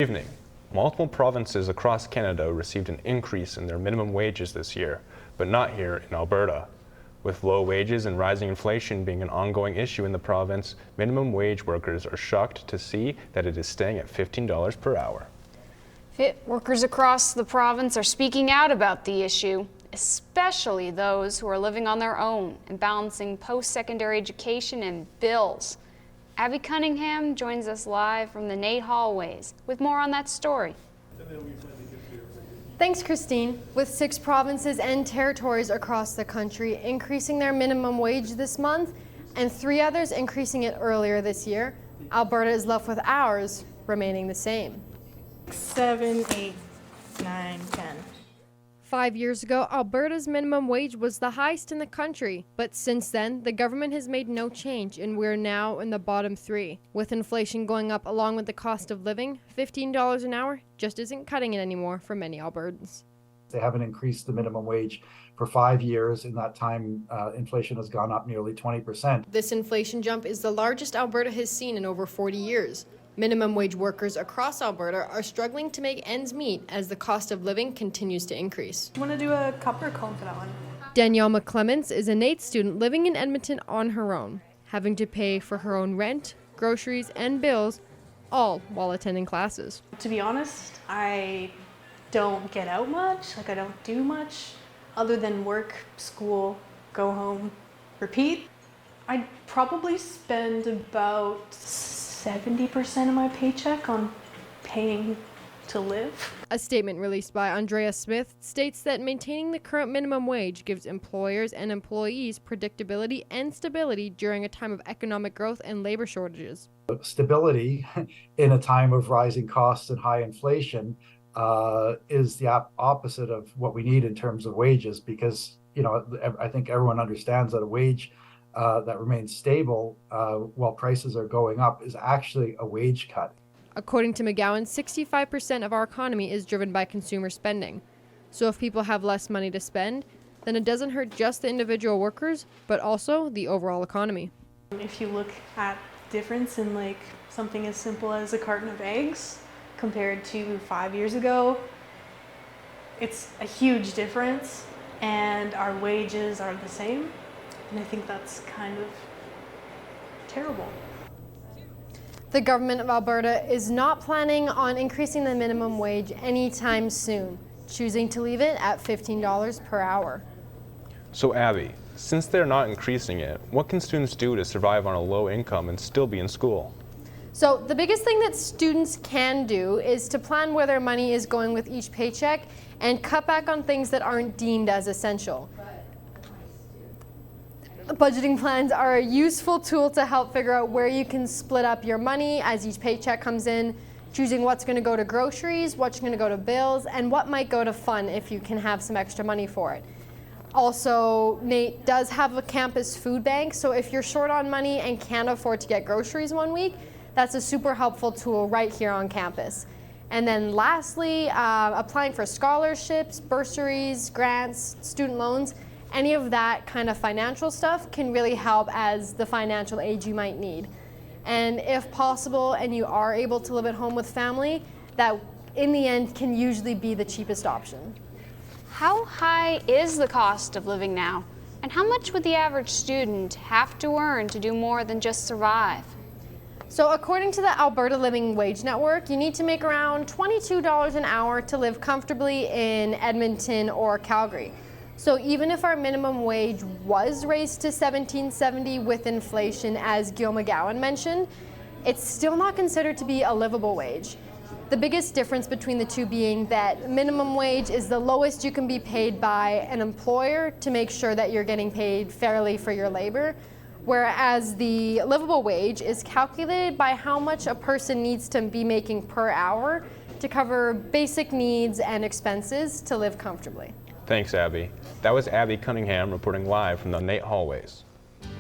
Evening. Multiple provinces across Canada received an increase in their minimum wages this year, but not here in Alberta. With low wages and rising inflation being an ongoing issue in the province, minimum wage workers are shocked to see that it is staying at $15 per hour. Workers across the province are speaking out about the issue, especially those who are living on their own and balancing post-secondary education and bills. Abby Cunningham joins us live from the Nate hallways with more on that story. Thanks, Christine. With 6 provinces and territories across the country increasing their minimum wage this month and 3 others increasing it earlier this year, Alberta is left with ours remaining the same. 7, 8, 9, 10. 5 years ago, Alberta's minimum wage was the highest in the country, but since then, the government has made no change and we're now in the bottom 3. With inflation going up along with the cost of living, $15 an hour just isn't cutting it anymore for many Albertans. They haven't increased the minimum wage for 5 years. In that time, inflation has gone up nearly 20%. This inflation jump is the largest Alberta has seen in over 40 years. Minimum wage workers across Alberta are struggling to make ends meet as the cost of living continues to increase. You want to do a cup or cone for that one? Danielle McClements is a NAIT student living in Edmonton on her own, having to pay for her own rent, groceries, and bills, all while attending classes. To be honest, I don't get out much. I don't do much other than work, school, go home, repeat. I probably spend about 70% of my paycheck on paying to live. A statement released by Andrea Smith states that maintaining the current minimum wage gives employers and employees predictability and stability during a time of economic growth and labor shortages. Stability in a time of rising costs and high inflation is the opposite of what we need in terms of wages, because I think everyone understands that a wage that remains stable while prices are going up is actually a wage cut. According to McGowan, 65% of our economy is driven by consumer spending. So if people have less money to spend, then it doesn't hurt just the individual workers, but also the overall economy. If you look at the difference in something as simple as a carton of eggs compared to 5 years ago, it's a huge difference, and our wages are the same. And I think that's kind of terrible. The government of Alberta is not planning on increasing the minimum wage anytime soon, choosing to leave it at $15 per hour. So Abby, since they're not increasing it, what can students do to survive on a low income and still be in school? So the biggest thing that students can do is to plan where their money is going with each paycheck and cut back on things that aren't deemed as essential. Budgeting plans are a useful tool to help figure out where you can split up your money as each paycheck comes in, choosing what's going to go to groceries, what's going to go to bills, and what might go to fun if you can have some extra money for it. Also, NAIT does have a campus food bank, so if you're short on money and can't afford to get groceries one week, that's a super helpful tool right here on campus. And then lastly, applying for scholarships, bursaries, grants, student loans, any of that kind of financial stuff can really help as the financial aid you might need. And if possible, and you are able to live at home with family, that in the end can usually be the cheapest option. How high is the cost of living now? And how much would the average student have to earn to do more than just survive? So according to the Alberta Living Wage Network, you need to make around $22 an hour to live comfortably in Edmonton or Calgary. So even if our minimum wage was raised to $17.70 with inflation, as Gil McGowan mentioned, it's still not considered to be a livable wage. The biggest difference between the two being that minimum wage is the lowest you can be paid by an employer to make sure that you're getting paid fairly for your labor, whereas the livable wage is calculated by how much a person needs to be making per hour to cover basic needs and expenses to live comfortably. Thanks, Abby. That was Abby Cunningham reporting live from the Nate hallways.